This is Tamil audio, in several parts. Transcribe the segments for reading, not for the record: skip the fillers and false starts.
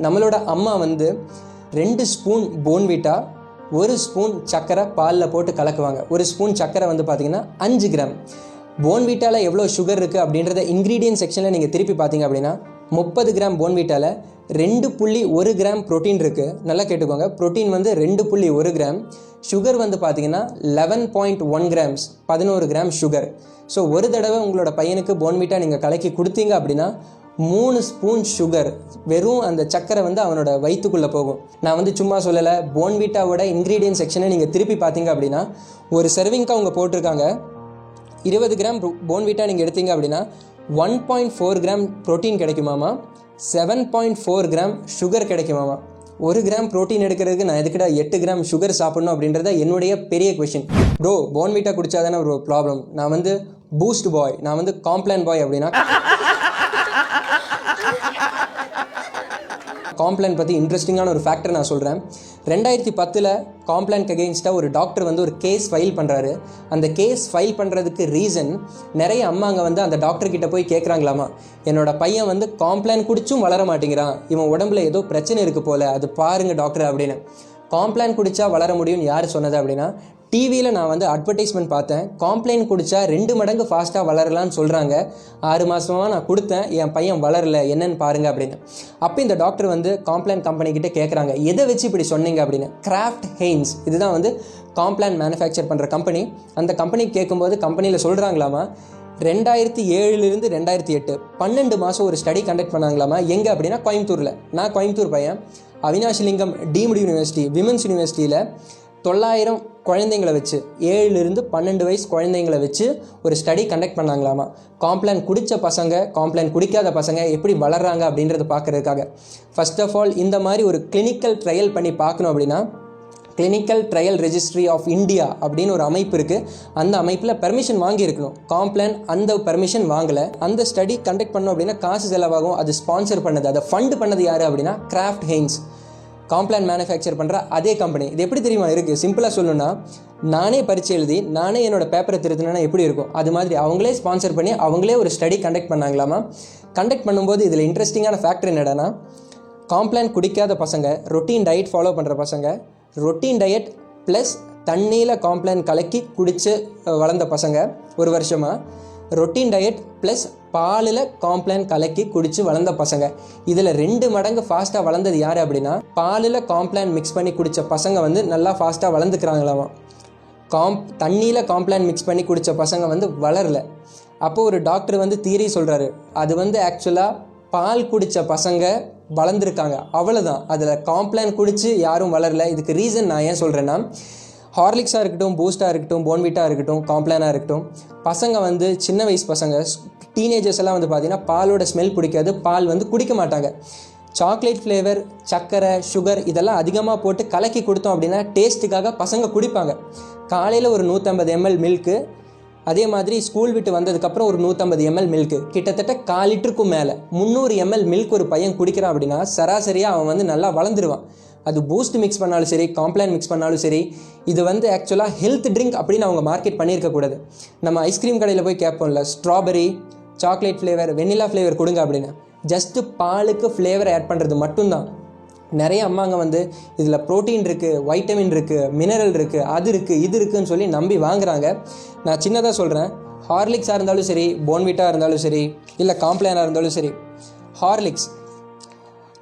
நம்மளோட அம்மா வந்து 2 ஸ்பூன் போன்விட்டா 1 ஸ்பூன் சர்க்கரை பாலில் போட்டு கலக்குவாங்க. 1 ஸ்பூன் சர்க்கரை வந்து பார்த்தீங்கன்னா 5 கிராம். போன்விட்டாவில் எவ்வளோ சுகர் இருக்குது அப்படின்றத இன்க்ரீடியன்ட் செக்ஷனில் நீங்கள் திருப்பி பார்த்தீங்க அப்படின்னா 30 கிராம் போன்விட்டாவில் 2.1 கிராம் ப்ரோட்டீன் இருக்குது. நல்லா கேட்டுக்கோங்க, ப்ரோட்டீன் வந்து 2.1 கிராம். சுகர் வந்து பார்த்தீங்கன்னா 11.1 கிராம்ஸ், 11 கிராம் சுகர். ஸோ ஒரு தடவை உங்களோட பையனுக்கு போன்விட்டா நீங்கள் கலக்கி கொடுத்தீங்க அப்படின்னா 3 ஸ்பூன் சுகர், வெறும் அந்த சக்கரை வந்து அவனோட வயிற்றுக்குள்ளே போகும். நான் வந்து சும்மா சொல்லலை, போன்விட்டாவோட இன்க்ரீடியன்ட் செக்ஷனை நீங்கள் திருப்பி பார்த்தீங்க அப்படின்னா ஒரு சர்விங்க்கு அவங்க போட்டிருக்காங்க 20 கிராம் போன்விட்டா நீங்கள் எடுத்தீங்க அப்படின்னா 1.4 கிராம் ப்ரோட்டீன் கிடைக்குமாமா, 7.4 கிராம் சுகர் கிடைக்குமாமா. 1 கிராம் ப்ரோட்டீன் எடுக்கிறதுக்கு நான் எதுக்கிட்ட 8 கிராம் சுகர் சாப்பிடணும் அப்படின்றத என்னுடைய பெரிய கொஷின். ப்ரோ போன்விட்டா குடித்தா தானே ஒரு ப்ராப்ளம், நான் வந்து பூஸ்ட் பாய், நான் வந்து காம்ப்ளான் பாய் அப்படின்னா. காம்ப்ளான் பற்றி இன்ட்ரெஸ்டிங்கான ஒரு ஃபேக்டர் நான் சொல்கிறேன். 2010 காம்ப்ளான்க்கு அகெயின்ஸ்டாக ஒரு டாக்டர் வந்து ஒரு கேஸ் ஃபைல் பண்ணுறாரு. அந்த கேஸ் ஃபைல் பண்ணுறதுக்கு ரீசன், நிறைய அம்மாங்க வந்து அந்த டாக்டர்கிட்ட போய் கேட்குறாங்களாமா, என்னோட பையன் வந்து காம்ப்ளான் குடிச்சும் வளர மாட்டேங்கிறான், இவன் உடம்புல ஏதோ பிரச்சனை இருக்குது போல், அது பாருங்கள் டாக்டர் அப்படின்னு. காம்ப்ளான் குடித்தா வளர முடியும்னு யார் சொன்னது அப்படின்னா, டிவியில் நான் வந்து அட்வர்டைஸ்மெண்ட் பார்த்தேன், காம்ப்ளான் குடித்தா 2 மடங்கு ஃபாஸ்ட்டாக வளரலான்னு சொல்கிறாங்க. 6 மாதமாக நான் கொடுத்தேன், என் பையன் வளரல, என்னன்னு பாருங்கள் அப்படின்னு. அப்போ இந்த டாக்டர் வந்து காம்ப்ளான் கம்பெனிக்கிட்ட கேட்குறாங்க, எதை வச்சு இப்படி சொன்னீங்க அப்படின்னு. கிராஃப்ட் ஹெய்ன்ஸ், இதுதான் வந்து காம்ப்ளான் மேனுஃபேக்சர் பண்ணுற கம்பெனி. அந்த கம்பெனிக்கு கேட்கும்போது கம்பெனியில் சொல்கிறாங்களாமா, 2007 - 2008 12 மாதம் ஒரு ஸ்டடி கண்டக்ட் பண்ணாங்களாமா. எங்கே அப்படின்னா கோயம்புத்தூரில். நான் கோயம்புத்தூர் பையன். அவினாஷிலிங்கம் டீம்டு யூனிவர்சிட்டி, விமென்ஸ் யூனிவர்சிட்டியில் 900 குழந்தைங்களை வச்சு, 7 - 12 வயசு குழந்தைங்களை வச்சு ஒரு ஸ்டடி கண்டக்ட் பண்ணாங்களாமா. காம்ப்ளான் குடித்த பசங்க, காம்ப்ளான் குடிக்காத பசங்க எப்படி வளர்கிறாங்க அப்படின்றத பார்க்குறதுக்காக. ஃபர்ஸ்ட் ஆஃப் ஆல் இந்த மாதிரி ஒரு கிளினிக்கல் ட்ரையல் பண்ணி பார்க்கணும் அப்படின்னா clinical trial registry of India அப்படின்னு ஒரு அமைப்பு இருக்குது. அந்த அமைப்பில் பெர்மிஷன் வாங்கியிருக்கணும். காம்ப்ளான் அந்த பெர்மிஷன் வாங்கலை. அந்த ஸ்டடி கண்டக்ட் பண்ணோம் அப்படின்னா காசு செலவாகும். அது ஸ்பான்சர் பண்ணது, அதை ஃபண்ட் பண்ணது யார் அப்படின்னா கிராஃப்ட் ஹெய்ன்ஸ், காம்ப்ளான் மேனுஃபேக்சர் பண்ணுற அதே கம்பெனி. இது எப்படி தெரியுமா இருக்குது? சிம்பிளாக சொல்லணும்னா, நானே பரீட்சை எழுதி நானே என்னோடய பேப்பரை திருத்தினா எப்படி இருக்கும், அது மாதிரி அவங்களே ஸ்பான்சர் பண்ணி அவங்களே ஒரு ஸ்டடி கண்டக்ட் பண்ணாங்களாமா. கண்டக்ட் பண்ணும்போது இதில் இன்ட்ரெஸ்டிங்கான ஃபேக்டர் என்னடானா, காம்ப்ளான் குடிக்காத பசங்க, ரொட்டீன் டயட் ஃபாலோ பண்ணுற பசங்க, ரொட்டீன் டயட் ப்ளஸ் தண்ணியில் காம்ப்ளான் கலக்கி குடித்து வளர்ந்த பசங்க, ஒரு வருஷமாக ரொட்டீன் டயட் ப்ளஸ் பாலில் காம்ப்ளான் கலக்கி குடித்து வளர்ந்த பசங்க, இதில் 2 மடங்கு ஃபாஸ்ட்டாக வளர்ந்தது யார் அப்படின்னா, பாலில் காம்ப்ளான் மிக்ஸ் பண்ணி குடித்த பசங்க வந்து நல்லா ஃபாஸ்ட்டாக வளர்ந்துக்கிறாங்களாமா. தண்ணியில் காம்ப்ளான் மிக்ஸ் பண்ணி குடித்த பசங்க வந்து வளரல. அப்போது ஒரு டாக்டர் வந்து தியரி சொல்கிறாரு, அது வந்து ஆக்சுவலாக பால் குடித்த பசங்க வளர்ந்துருக்காங்க, அவ்வளோதான். அதில் காம்ப்ளான் குடித்து யாரும் வளரல. இதுக்கு ரீசன் நான் ஏன் சொல்கிறேன்னா, ஹார்லிக்ஸாக இருக்கட்டும், பூஸ்ட்டாக இருக்கட்டும், போன்விட்டாக இருக்கட்டும், காம்ப்ளானாக இருக்கட்டும், பசங்க வந்து சின்ன வயசு பசங்க, டீனேஜர்ஸ் எல்லாம் வந்து பார்த்திங்கன்னா பாலோட ஸ்மெல் பிடிக்காது, பால் வந்து குடிக்க மாட்டாங்க. சாக்லேட் ஃப்ளேவர், சர்க்கரை, சுகர் இதெல்லாம் அதிகமாக போட்டு கலக்கி கொடுத்தோம் அப்படின்னா டேஸ்ட்டுக்காக பசங்க குடிப்பாங்க. காலையில் ஒரு 150 ml மில்க்கு, அதே மாதிரி ஸ்கூல் விட்டு வந்ததுக்கப்புறம் ஒரு 150 ml மில்க்கு, கிட்டத்தட்ட 1/4 லிட்டருக்கும் மேலே 300 ml மில்க் ஒரு பையன் குடிக்கிறான் அப்படின்னா சராசரியாக அவன் வந்து நல்லா வளர்ந்துருவான். அது பூஸ்ட் மிக்ஸ் பண்ணாலும் சரி, காம்ப்ளான் மிக்ஸ் பண்ணாலும் சரி, இது வந்து ஆக்சுவலாக ஹெல்த் ட்ரிங்க் அப்படின்னு அவங்க மார்க்கெட் பண்ணியிருக்கக்கூடாது. நம்ம ஐஸ்கிரீம் கடையில் போய் கேட்போம்ல, strawberry, chocolate flavour, vanilla flavour கொடுங்க அப்படின்னு. ஜஸ்ட்டு பாலுக்கு ஃப்ளேவர் ஆட் பண்ணுறது மட்டும்தான். நிறைய அம்மாங்க வந்து இதில் ப்ரோட்டீன் இருக்குது, வைட்டமின் இருக்குது, மினரல் இருக்குது, அது இருக்குது, இது இருக்குதுன்னு சொல்லி நம்பி வாங்குகிறாங்க. நான் சின்னதாக சொல்கிறேன், ஹார்லிக்ஸாக இருந்தாலும் சரி, போன்விட்டா இருந்தாலும் சரி, இல்லை காம்ப்ளானாக இருந்தாலும் சரி, ஹார்லிக்ஸ்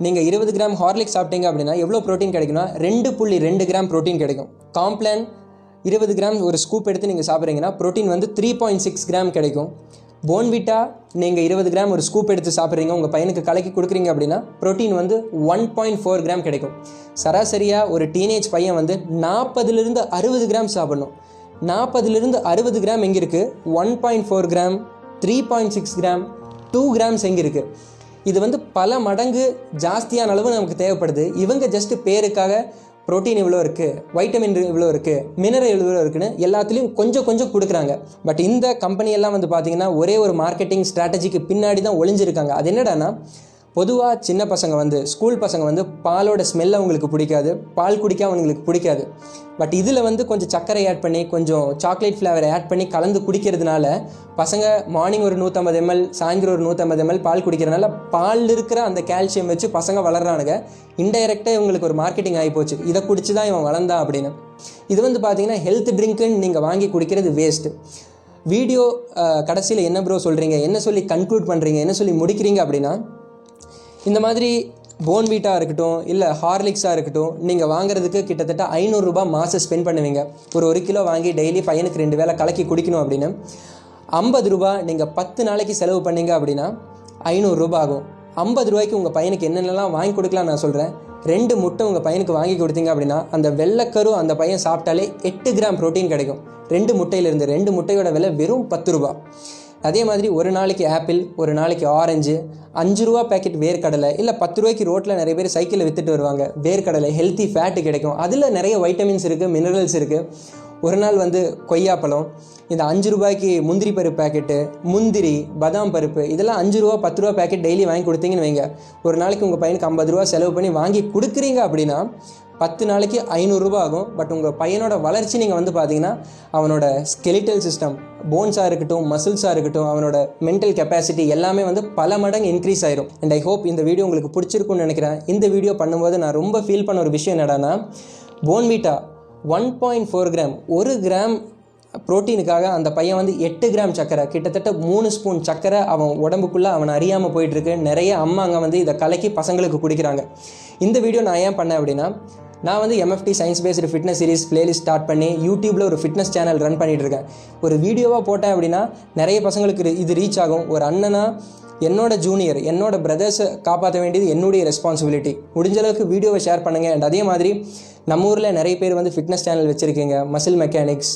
நீங்கள் 20 கிராம் ஹார்லிக்ஸ் சாப்பிட்டீங்க அப்படின்னா எவ்வளோ ப்ரோட்டீன் கிடைக்குன்னா 2.2 கிராம் ப்ரோட்டீன் கிடைக்கும். காம்ப்ளான் 20 கிராம் ஒரு ஸ்கூப் எடுத்து நீங்கள் சாப்பிட்றீங்கன்னா ப்ரோட்டீன் வந்து 3.6 கிராம் கிடைக்கும். போன்விட்டா நீங்கள் 20 கிராம் ஒரு ஸ்கூப் எடுத்து சாப்பிட்றீங்க, உங்கள் பையனுக்கு கலக்கி கொடுக்குறீங்க அப்படின்னா ப்ரோட்டீன் வந்து 1.4 கிராம் கிடைக்கும். சராசரியாக ஒரு டீனேஜ் பையன் வந்து 40 - 60 கிராம் சாப்பிடணும். 40 - 60 கிராம் எங்கே இருக்குது? 1.4 கிராம், 3.6 கிராம், 2 கிராம்ஸ் எங்கே இருக்குது? இது வந்து பல மடங்கு ஜாஸ்தியான அளவு நமக்கு தேவைப்படுது. இவங்க ஜஸ்ட்டு பேருக்காக ப்ரோட்டீன் இவ்வளோ இருக்குது, வைட்டமின் இவ்வளோ இருக்குது, மினரல் இவ்வளோ இருக்குன்னு எல்லாத்துலேயும் கொஞ்சம் கொஞ்சம் கொடுக்குறாங்க. பட் இந்த கம்பெனியெல்லாம் வந்து பார்த்திங்கன்னா ஒரே ஒரு மார்க்கெட்டிங் ஸ்ட்ராட்டஜிக்கு பின்னாடி தான் ஒளிஞ்சிருக்காங்க. அது என்னடானா, பொதுவாக சின்ன பசங்க வந்து ஸ்கூல் பசங்க வந்து பாலோட ஸ்மெல் அவங்களுக்கு பிடிக்காது, பால் குடிக்க அவங்களுக்கு பிடிக்காது. பட் இதில் வந்து கொஞ்சம் சர்க்கரை ஆட் பண்ணி கொஞ்சம் சாக்லேட் ஃப்ளேவரை ஆட் பண்ணி கலந்து குடிக்கிறதுனால பசங்க மார்னிங் ஒரு 150 ml சாயந்தரம் ஒரு 150 ml பால் குடிக்கிறதுனால பால் இருக்கிற அந்த கால்சியம் வச்சு பசங்க வளர்றானுங்க. இன்டைரக்டாக இவங்களுக்கு ஒரு மார்க்கெட்டிங் ஆகி போச்சு, இதை குடிச்சு தான் இவன் வளர்ந்தான் அப்படின்னு. இது வந்து பார்த்தீங்கன்னா ஹெல்த் ட்ரிங்க்குன்னு நீங்கள் வாங்கி குடிக்கிறது வேஸ்ட்டு. வீடியோ கடைசியில் என்ன ப்ரோ சொல்கிறீங்க, என்ன சொல்லி கன்க்ளூட் பண்ணுறீங்க, என்ன சொல்லி முடிக்கிறீங்க அப்படின்னா, இந்த மாதிரி போன்வீட்டா இருக்கட்டும் இல்லை ஹார்லிக்ஸாக இருக்கட்டும் நீங்கள் வாங்குறதுக்கு கிட்டத்தட்ட 500 ரூபாய் மாதம் ஸ்பெண்ட் பண்ணுவீங்க. ஒரு கிலோ வாங்கி டெய்லி பையனுக்கு 2 வேளை கலக்கி குடிக்கணும் அப்படின்னு 50 ரூபாய் நீங்கள் 10 நாளைக்கு செலவு பண்ணீங்க அப்படின்னா 500 ரூபாய் ஆகும். 50 ரூபாய்க்கு உங்கள் பையனுக்கு என்னென்னலாம் வாங்கி கொடுக்கலாம் நான் சொல்கிறேன். 2 முட்டை உங்கள் பையனுக்கு வாங்கி கொடுத்தீங்க அப்படின்னா அந்த வெள்ளைக்கரு அந்த பையன் சாப்பிட்டாலே 8 கிராம் ப்ரோட்டீன் கிடைக்கும் 2 முட்டையிலேருந்து. 2 முட்டையோட விலை வெறும் 10 ரூபா. அதே மாதிரி ஒரு நாளைக்கு ஆப்பிள், ஒரு நாளைக்கு ஆரஞ்சு, 5 ரூபா பேக்கெட் வேர்க்கடலை, இல்லை 10 ரூபாய்க்கு ரோட்டில் நிறைய பேர் சைக்கிளில் விற்றுட்டு வருவாங்க வேர்க்கடலை, ஹெல்த்தி ஃபேட்டு கிடைக்கும், அதில் நிறைய வைட்டமின்ஸ் இருக்குது, மினரல்ஸ் இருக்குது. ஒரு நாள் வந்து கொய்யாப்பழம், இந்த 5 ரூபாய்க்கு முந்திரி பருப்பு பேக்கெட்டு, முந்திரி, பாதாம் பருப்பு, இதெல்லாம் 5 ரூபா 10 ரூபா பேக்கெட் டெய்லி வாங்கி கொடுத்தீங்கன்னு வைங்க. ஒரு நாளைக்கு உங்கள் பையனுக்கு 50 ரூபா செலவு பண்ணி வாங்கி கொடுக்குறீங்க அப்படின்னா 10 நாளைக்கு 500 ரூபாய் ஆகும். பட் உங்கள் பையனோட வளர்ச்சி நீங்கள் வந்து பார்த்தீங்கன்னா அவனோட ஸ்கெலிட்டல் சிஸ்டம், போன்ஸாக இருக்கட்டும், மசில்ஸாக இருக்கட்டும், அவனோட மென்டல் கெப்பாசிட்டி எல்லாமே வந்து பல மடங்கு இன்க்ரீஸ் ஆயிரும். அண்ட் ஐ ஹோப் இந்த வீடியோ உங்களுக்கு பிடிச்சிருக்குன்னு நினைக்கிறேன். இந்த வீடியோ பண்ணும்போது நான் ரொம்ப ஃபீல் பண்ண ஒரு விஷயம் என்னடான்னா, போன்வீட்டா 1.4 கிராம், 1 கிராம் ப்ரோட்டீனுக்காக அந்த பையன் வந்து 8 கிராம் சக்கரை, கிட்டத்தட்ட 3 ஸ்பூன் சக்கரை அவன் உடம்புக்குள்ளே அவனை அறியாமல் போயிட்டுருக்கு. நிறைய அம்மாங்க வந்து இதை கலக்கி பசங்களுக்கு குடிக்கிறாங்க. இந்த வீடியோ நான் ஏன் பண்ணேன் அப்படின்னா, நான் வந்து MFD science based fitness series playlist start பண்ணி யூடியூப்பில் ஒரு ஃபிட்னஸ் சேனல் ரன் பண்ணிகிட்டு இருக்கேன். ஒரு வீடியோவாக போட்டேன் அப்படின்னா நிறைய பசங்களுக்கு இது ரீச் ஆகும். ஒரு அண்ணனா என்னோட ஜூனியர், என்னோட பிரதர்ஸை காப்பாற்ற வேண்டியது என்னுடைய ரெஸ்பான்சிபிலிட்டி. முடிஞ்ச அளவுக்கு வீடியோவை ஷேர் பண்ணுங்கள். அண்ட் அதே மாதிரி நம்ம ஊரில் நிறைய பேர் வந்து ஃபிட்னஸ் சேனல் வச்சுருக்கீங்க, மசில் மெக்கானிக்ஸ்,